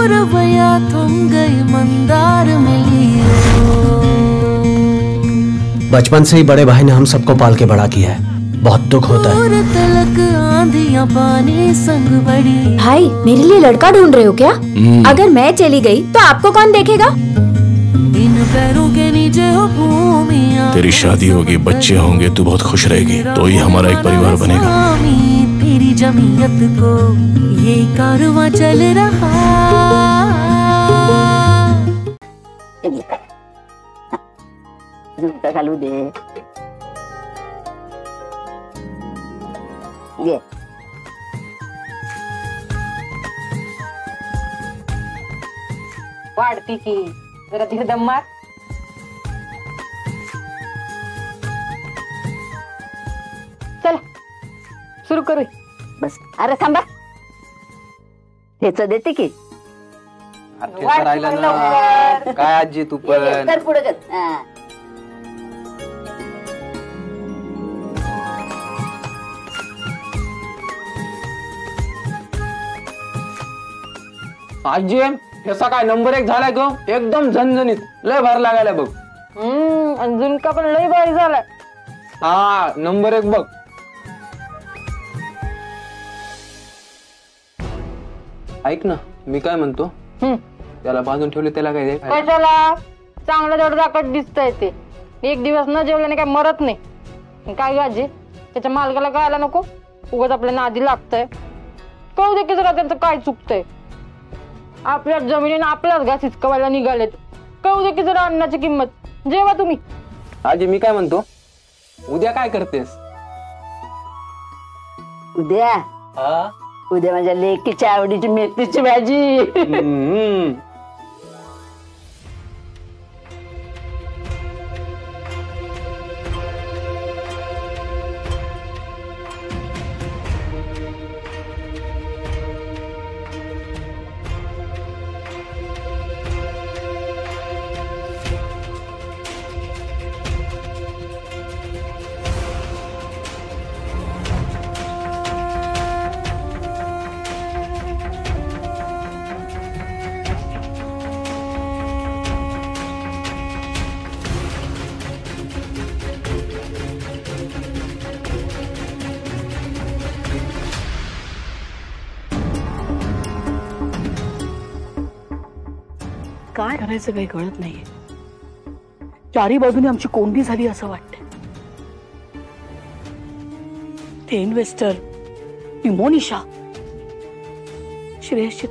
रवैया थम गई मंदार मिली। बचपन से ही बड़े भाई ने हम सबको पाल के बड़ा किया है, बहुत दुख होता है। तलक आंधियां पानी संग बड़ी। भाई मेरे लिए लड़का ढूंढ रहे हो क्या? अगर मैं चली गई तो आपको कौन देखेगा? इन पैरों के नीचे हो भूमिया। तेरी शादी होगी, बच्चे होंगे, तू बहुत खुश रहेगी, तो ही हमारा एक परिवार बनेगा। तेरी जमीयत को ये कारवां चल रहा। झुमका घालू दे। ये वाढती की जरा धीर दम मार। चल सुरू करू। बस अरे थांबा, हेच देते की राहिला ना काय आजी तू पण कर पुढे कर। आजी ह्याचा काय नंबर 1 झालाय ग, एकदम झणझणीत, लय भार लागायला बघ। झुणका पण लय भारी झालाय। हा नंबर 1 बघ। ऐक ना मी काय म्हणतो, त्याला बांधून ठेवले त्याला काय दे। कशाला? चांगलं तेवढं दाखवत दिसतंय ते, एक दिवस न जेवल्याने काय मरत नाही। काय गाजी त्याच्या मालकाला कळायला नको, उगाच आपल्या नादी लागतंय। कळू दे की जरा त्यांचं काय चुकतंय। आपल्या जमिनीने आपल्याच घास हिसकावायला निघालेत, कळू दे की जरा अन्नाची किंमत। जेवा तुम्ही। आजी मी काय म्हणतो, उद्या काय करतेस? उद्या उद्या माझ्या लेकीच्या आवडीची मेथीची भाजी। काय करायचं काही कळत नाहीये, चारी बाजूने आमची कोंडी झाली असं वाटतंय। ते इन्व्हेस्टर, ती मोनिशा, श्रेयसची